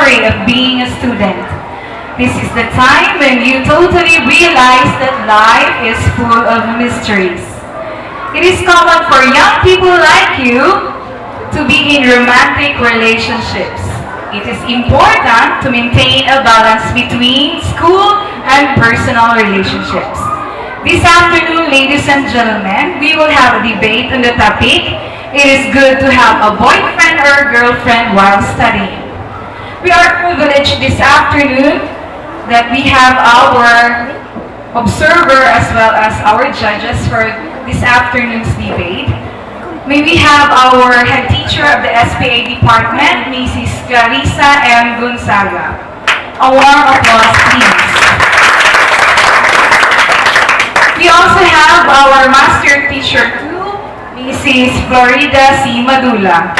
story of being a student. This is the time when you totally realize that life is full of mysteries. It is common for young people like you to be in romantic relationships. It is important to maintain a balance between school and personal relationships. This afternoon, ladies and gentlemen, we will have a debate on the topic, it is good to have a boyfriend or a girlfriend while studying. We are privileged this afternoon that we have our observer as well as our judges for this afternoon's debate. May we have our head teacher of the SPA department, Mrs. Clarissa M. Gonzaga. A warm applause, please. We also have our master teacher too, Mrs. Florida C. Madula.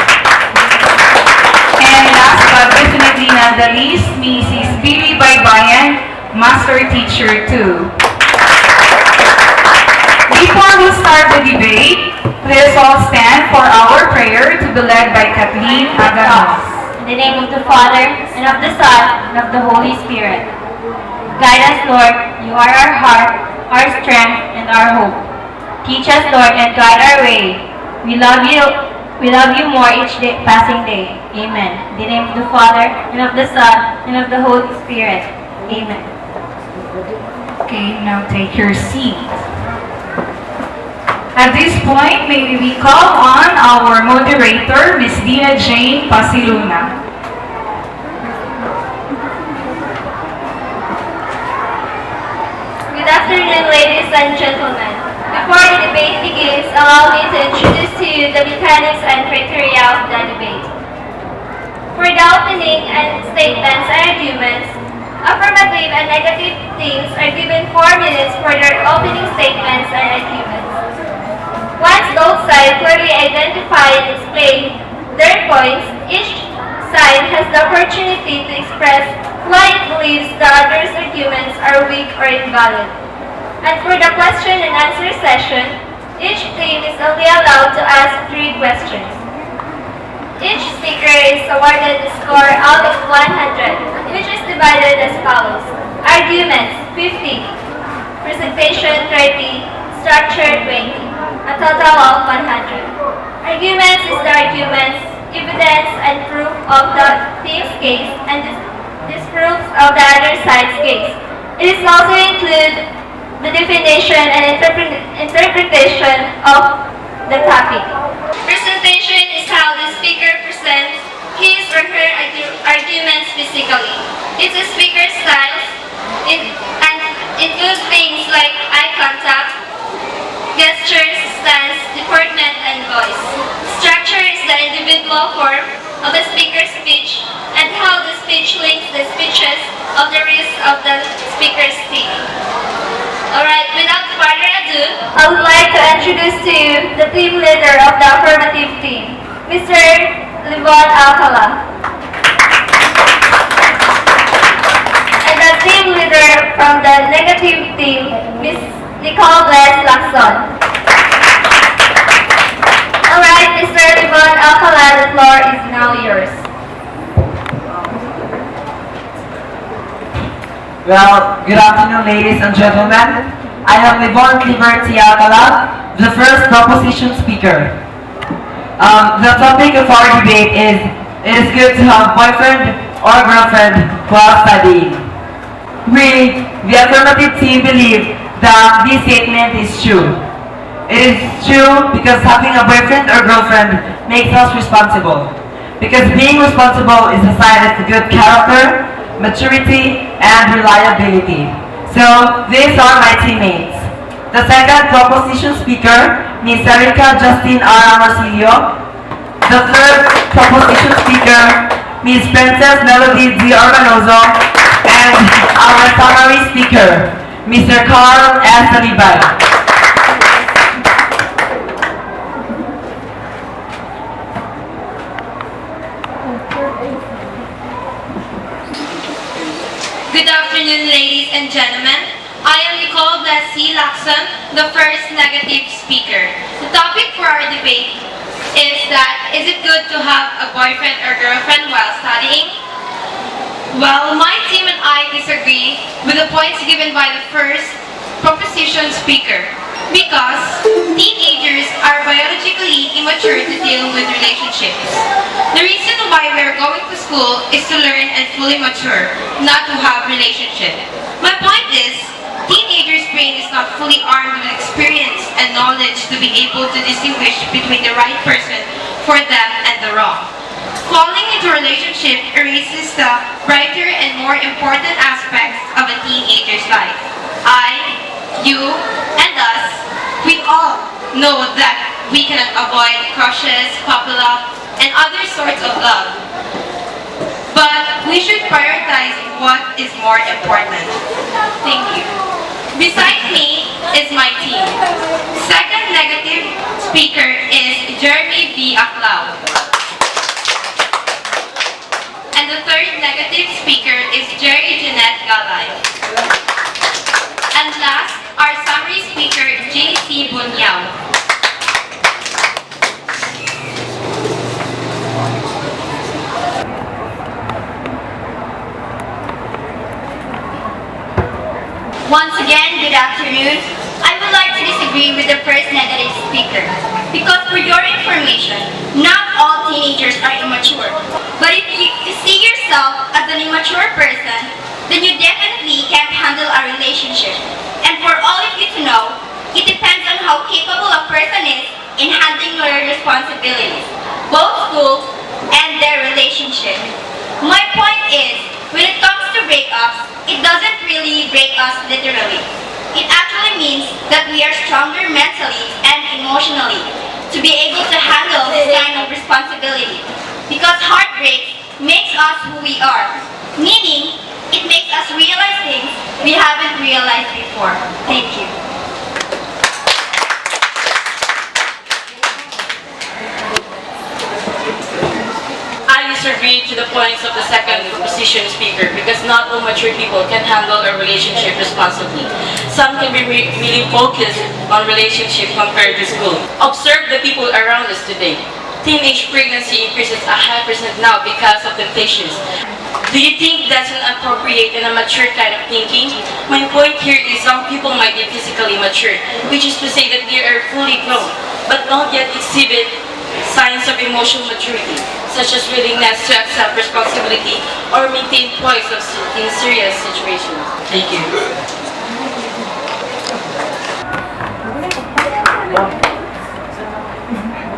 And last but definitely not the least, Mrs. Billy Baybayan, master teacher too. Before we start the debate, let us all stand for our prayer to be led by Kathleen Aganos. In the name of the Father, and of the Son, and of the Holy Spirit. Guide us, Lord. You are our heart, our strength, and our hope. Teach us, Lord, and guide our way. We love you. We love you more each day, passing day. Amen. In the name of the Father, and of the Son, and of the Holy Spirit. Amen. Okay, now take your seat. At this point, may we call on our moderator, Ms. Dina Jane Pasiluna. Good afternoon, ladies and gentlemen. Before the debate begins, allow me to introduce to you the mechanics and criteria of the debate. For the opening and statements and arguments, affirmative and negative teams are given 4 minutes for their opening statements and arguments. Once both sides clearly identify and explain their points, each side has the opportunity to express why it believes the other's arguments are weak or invalid. And for the question and answer session, each team is only allowed to ask 3 questions. Each speaker is awarded a score out of 100, which is divided as follows. Arguments, 50. Presentation, 30. Structure, 20. A total of 100. Arguments is the arguments, evidence, and proof of the team's case, and disproofs of the other side's case. It is also include the definition and interpretation of the topic. Presentation is how the speaker presents his or her arguments physically. It's a speaker's style and includes things like eye contact, gestures, stance, deportment, and voice. Structure is the individual form of a speaker's speech and how the speech links the speeches of the rest of the speaker's team. Alright, without further ado, I would like to introduce to you the team leader of the affirmative team, Mr. Livon Alcala. And the team leader from the negative team, Ms. Nicole Bless Lacson. Alright, Mr. Livon Alcala, the floor is now yours. Well, good afternoon, ladies and gentlemen. I am Livon Liberty Alcala, the first proposition speaker. The topic of our debate is, it is good to have boyfriend or girlfriend while studying. We, the affirmative team, believe that this statement is true. It is true because having a boyfriend or girlfriend makes us responsible. Because being responsible is a sign of good character, maturity, and reliability. So, these are my teammates. The second proposition speaker, Ms. Erica Justine R. Marsilio. The third proposition speaker, Ms. Princess Melody D. Organozo. And our summary speaker, Mr. Carl S. Alibay. Good afternoon, ladies and gentlemen. I am Nicole Blessy Lacson, the first negative speaker. The topic for our debate is that, is it good to have a boyfriend or girlfriend while studying? Well, my team and I disagree with the points given by the first proposition speaker because teenagers are biologically immature to deal with relationships. The reason why we are going to school is to learn and fully mature, not to have relationships. My point is, teenagers' brain is not fully armed with experience and knowledge to be able to distinguish between the right person for them and the wrong. Falling into a relationship erases the brighter and more important aspects of a teenager's life. I, you, and us, we all know that we cannot avoid crushes, puppy love, and other sorts of love. But we should prioritize what is more important. Thank you. Beside me is my team. Second negative speaker is Jeremy B. Aclao. And the third negative speaker is Jerry Jeanette Galay. And last, our summary speaker, J.C. Bunyao. Once again, good afternoon. I would like to disagree with the first negative speaker. Because for your information, not all teenagers are immature. But if you see yourself as an immature person, then you definitely can't handle a relationship. And for all of you to know, it depends on how capable a person is in handling their responsibilities, both school and their relationship. My point is, when it comes to breakups, it doesn't really break us literally. It actually means that we are stronger mentally and emotionally to be able to handle this kind of responsibility. Because heartbreak makes us who we are, meaning it makes us realize things we haven't realized before. Thank you. I disagree to the points of the second proposition speaker because not all mature people can handle a relationship responsibly. Some can be really focused on relationship compared to school. Observe the people around us today. Teenage pregnancy increases a high percent now because of temptations. Do you think that's an appropriate and a mature kind of thinking? My point here is some people might be physically mature, which is to say that they are fully grown, but don't yet exhibit signs of emotional maturity, such as willingness to accept responsibility or maintain poise in serious situations. Thank you.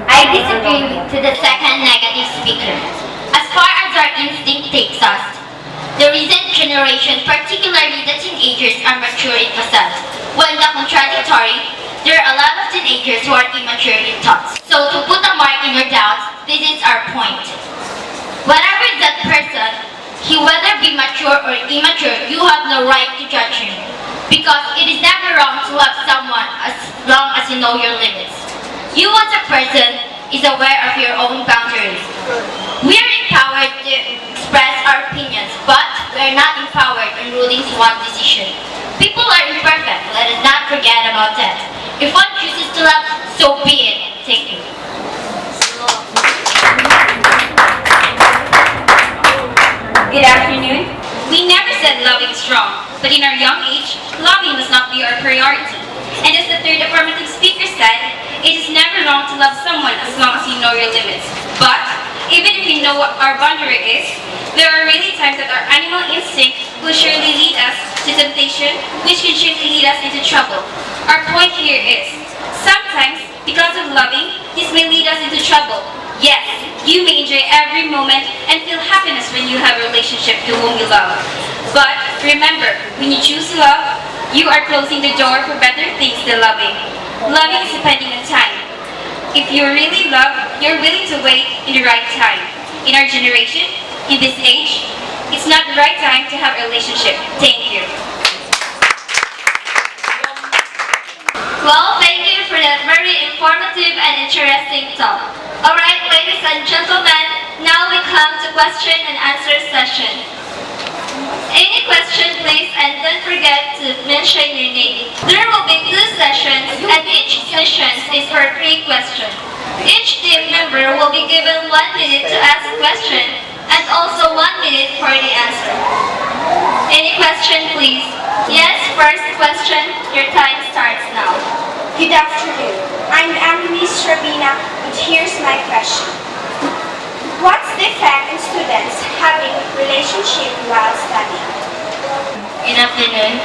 I disagree to the second negative speaker. As far as our instinct takes us, the recent generation, particularly the teenagers, are mature in facade. While the contradictory, there are a lot of teenagers who are immature in thoughts. So to put a mark in your doubts, this is our point. Whatever that person, he whether be mature or immature, you have no right to judge him. Because it is never wrong to love someone as long as you know your limits. You as a person is aware of your own boundaries. We are empowered to express our opinions, but we are not empowered in ruling one's decision. People are imperfect, let us not forget about that. If one chooses to love, so be it. Thank you. Good afternoon. We never said loving is wrong, but in our young age, loving must not be our priority. And as the third affirmative speaker said, it is never wrong to love someone as long as you know your limits. But, even if we know what our boundary is, there are really times that our animal instinct will surely lead us to temptation, which can surely lead us into trouble. Our point here is, sometimes, because of loving, this may lead us into trouble. Yes, you may enjoy every moment and feel happiness when you have a relationship to whom you love. But remember, when you choose to love, you are closing the door for better things than loving. Loving is depending on time. If you really love, you're willing to wait in the right time. In our generation, in this age, it's not the right time to have a relationship. Thank you. Well, thank you for that very informative and interesting talk. Alright, ladies and gentlemen, now we come to question and answer session. Any question, please, and don't forget to mention your name. There will be 2 sessions, and each session is for 3 questions. Each team member will be given 1 minute to ask a question, And also 1 minute for the answer. Any question, please? Yes, first question. Your time starts now. Good afternoon. I'm Miss Rabina, and here's my question. What's the effect in students having relationship while studying? Good afternoon.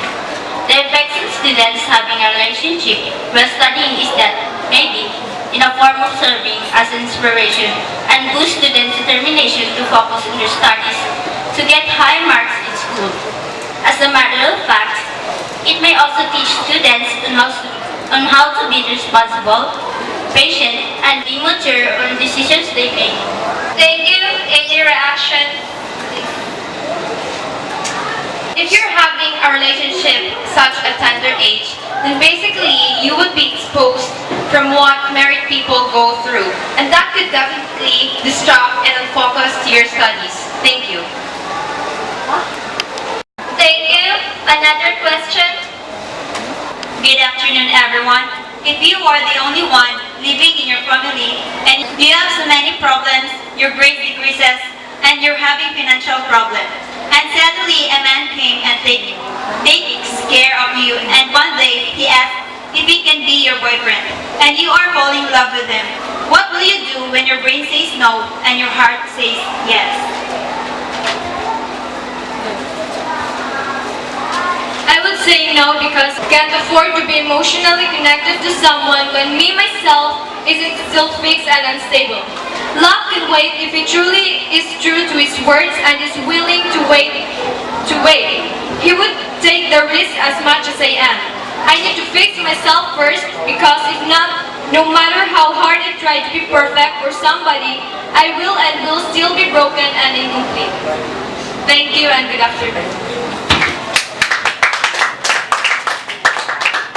The effects in students having a relationship while studying is that maybe in a form of serving as an inspiration and boost students' determination to focus on their studies to get high marks in school. As a matter of fact, it may also teach students on how to be responsible, patient, and be mature on decisions they make. Thank you. Any reaction? If you're having a relationship such a tender age, then basically you would be exposed from what married people go through. And that could definitely distract and unfocus to your studies. Thank you. Thank you. Another question? Good afternoon, everyone. If you are the only one living in your family and you have so many problems, your grade decreases, and you're having financial problems, and suddenly a man came and takes care of you, and one day he asks if he can be your boyfriend, and you are falling in love with him, what will you do when your brain says no and your heart says yes? I would say no because I can't afford to be emotionally connected to someone when me myself isn't still fixed and unstable. Love can wait if he truly is true to his words and is willing to wait. He would take the risk as much as I am. I need to fix myself first because if not, no matter how hard I try to be perfect for somebody, I will still be broken and incomplete. Thank you and good afternoon.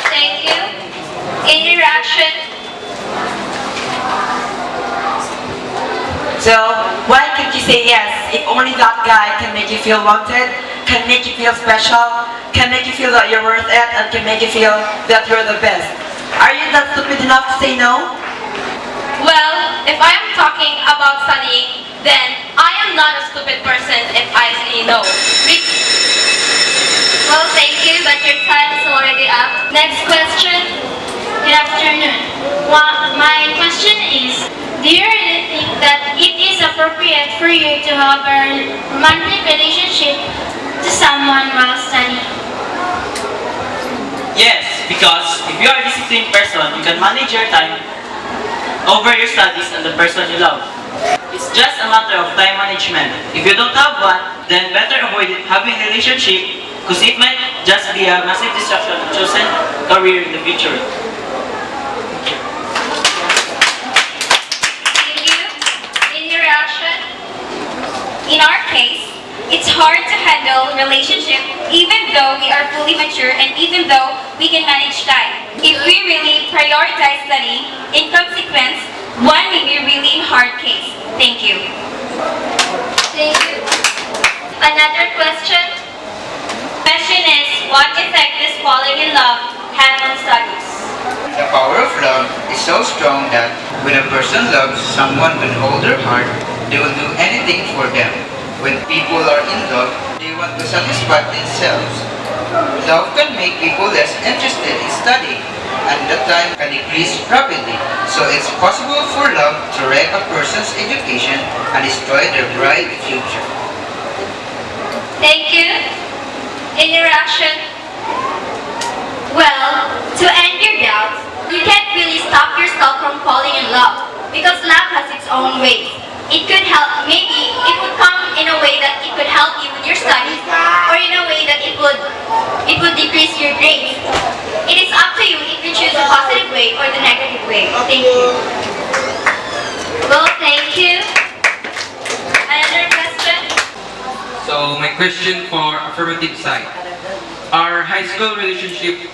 Thank you. Any reaction? So, why can't you say yes if only that guy can make you feel wanted, can make you feel special, can make you feel that you're worth it, and can make you feel that you're the best? Are you that stupid enough to say no? Well, if I am talking about studying, then I am not a stupid person if I say no. Well, thank you, but your time is already up. Next question. Good afternoon. My question is, do you really think that it is appropriate for you to have a romantic relationship to someone while studying? Yes, because if you are a disciplined person, you can manage your time over your studies and the person you love. It's just a matter of time management. If you don't have one, then better avoid having a relationship because it might just be a massive distraction to chosen career in the future. Thank you. Any reaction? In our case, it's hard to handle relationship even though we are fully mature and even though we can manage time. If we really prioritize studying, in consequence, one may be really in hard case. Thank you. Thank you. Another question? Question is, what effect does falling in love have on studies? The power of love is so strong that when a person loves someone with all their heart, they will do anything for them. When people are in love, they want to satisfy themselves. Love can make people less interested in studying, and the time can decrease rapidly. So it's possible for love to wreck a person's education and destroy their bright future. Thank you. Any reaction? Well, to end your doubts, you can't really stop yourself from falling in love because love has its own ways. It could help, maybe it would come in a way that it could help you with your studies or in a way that it would decrease your grades. It is up to you if you choose the positive way or the negative way. Thank you. Well, thank you. Another question? So my question for affirmative side. Are high school relationship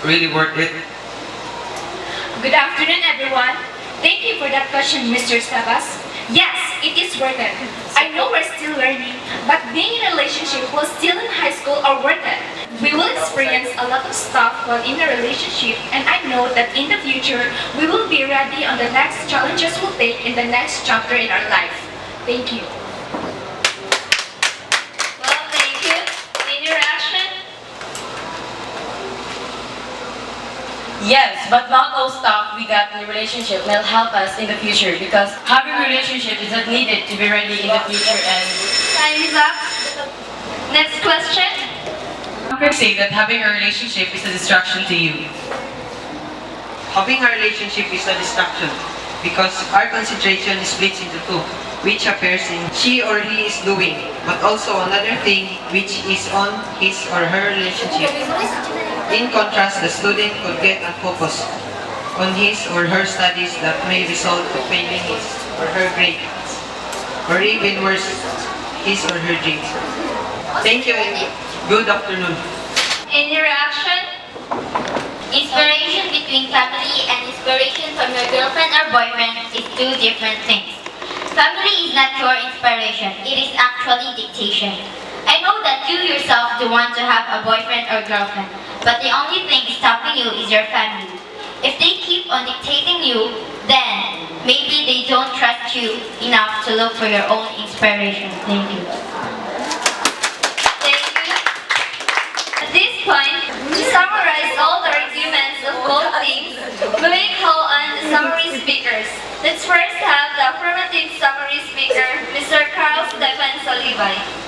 really worth it? Good afternoon, everyone. Thank you for that question, Mr. Sabas. Yes, it is worth it. I know we're still learning, but being in a relationship while still in high school are worth it. We will experience a lot of stuff while in a relationship, and I know that in the future, we will be ready on the next challenges we'll take in the next chapter in our life. Thank you. Yes, but not all stuff we got in a relationship will help us in the future because having a relationship is not needed to be ready in the future and Time is up. Next question. Some could say that having a relationship is a distraction to you. Having a relationship is a distraction because our concentration is split into two, which appears in she or he is doing, but also another thing which is on his or her relationship. In contrast, the student could get unfocused on his or her studies that may result in failing his or her grades, or even worse, his or her dreams. Thank you and good afternoon. Any reaction? Inspiration between family and inspiration from your girlfriend or boyfriend is two different things. Family is not your inspiration, it is actually dictation. I know that you yourself do want to have a boyfriend or girlfriend, but the only thing stopping you is your family. If they keep on dictating you, then maybe they don't trust you enough to look for your own inspiration. Thank you. Thank you. At this point, to summarize all the arguments of both teams, we will call on the summary speakers. Let's first have the affirmative summary speaker, Mr. Carl Stefan Salibay.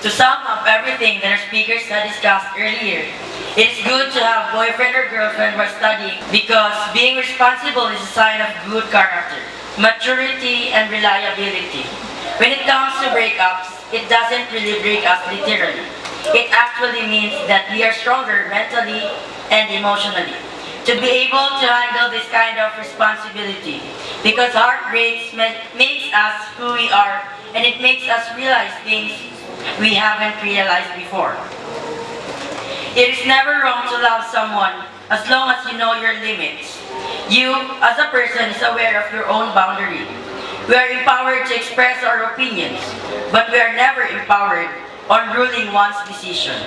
to sum up everything that our speakers had discussed earlier, it's good to have boyfriend or girlfriend while studying because being responsible is a sign of good character, maturity, and reliability. When it comes to breakups, it doesn't really break us literally. It actually means that we are stronger mentally and emotionally to be able to handle this kind of responsibility because heartbreaks makes us who we are and it makes us realize things we haven't realized before. It is never wrong to love someone as long as you know your limits. You, as a person, is aware of your own boundary. We are empowered to express our opinions, but we are never empowered on ruling one's decision.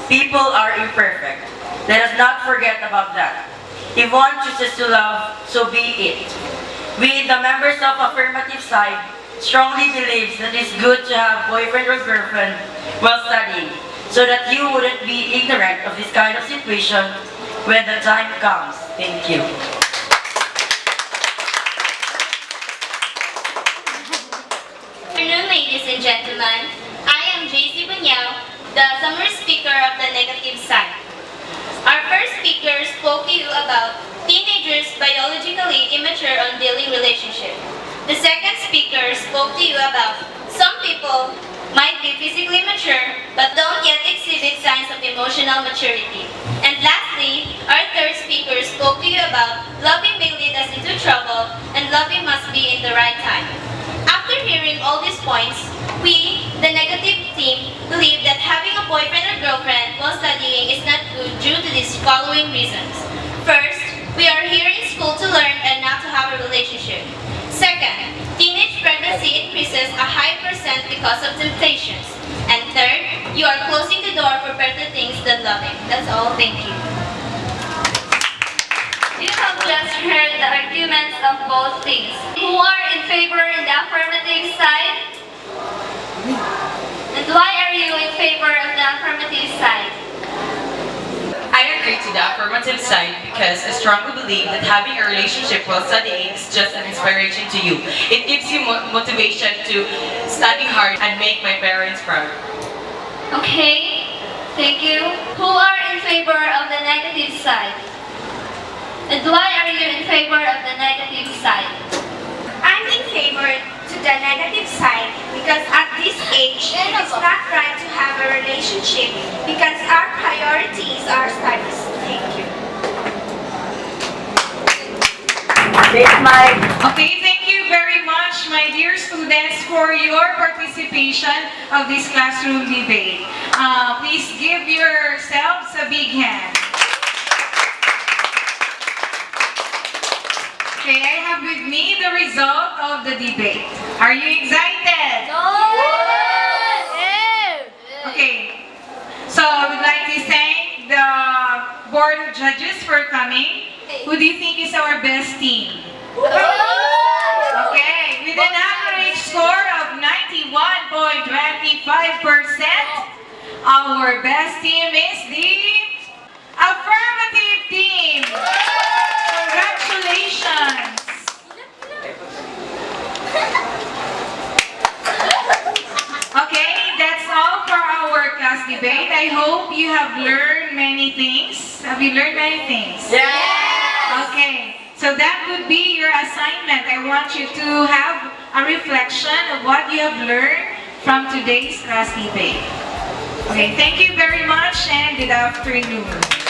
People are imperfect. Let us not forget about that. If one chooses to love, so be it. We, the members of Affirmative Side, strongly believes that it's good to have boyfriend or girlfriend while studying, so that you wouldn't be ignorant of this kind of situation when the time comes. Thank you. Good afternoon, ladies and gentlemen. I am JC Bunyao, the summary speaker of the negative side. Our first speaker spoke to you about teenagers biologically immature on dealing relationship. The second speaker spoke to you about some people might be physically mature but don't yet exhibit signs of emotional maturity. And lastly, our third speaker spoke to you about loving may lead us into trouble and loving must be in the right time. After hearing all these points, we, the negative team, believe that having a boyfriend or girlfriend while studying is not good due to these following reasons. First, we are here in school to learn and not to have a relationship. Second, teenage pregnancy increases a high % because of temptations. And third, you are closing the door for better things than loving. That's all. Thank you. You have just heard the arguments of both teams. Who are in favor in the affirmative side? And why are you in favor of the affirmative side? I agree to the affirmative side because I strongly believe that having a relationship while studying is just an inspiration to you. It gives you motivation to study hard and make my parents proud. Okay, thank you. Who are in favor of the negative side? And why are you in favor of the negative side? I'm in favor to the negative side because at this age, it is not right to have a relationship because our priority is our studies. Thank you. Okay, thank you very much, my dear students, for your participation of this classroom debate. Please give yourselves a big hand. Okay, I have with me the result of the debate. Are you excited? Okay, so I would like to thank the board of judges for coming. Who do you think is our best team? Okay, with an average score of 91.25%, Our best team is the affirmative team. Congratulations. Okay, that's all for our class debate. I hope you have learned many things. Have you learned many things? Yes! Okay, so that would be your assignment. I want you to have a reflection of what you have learned from today's class debate. Okay, thank you very much and good afternoon.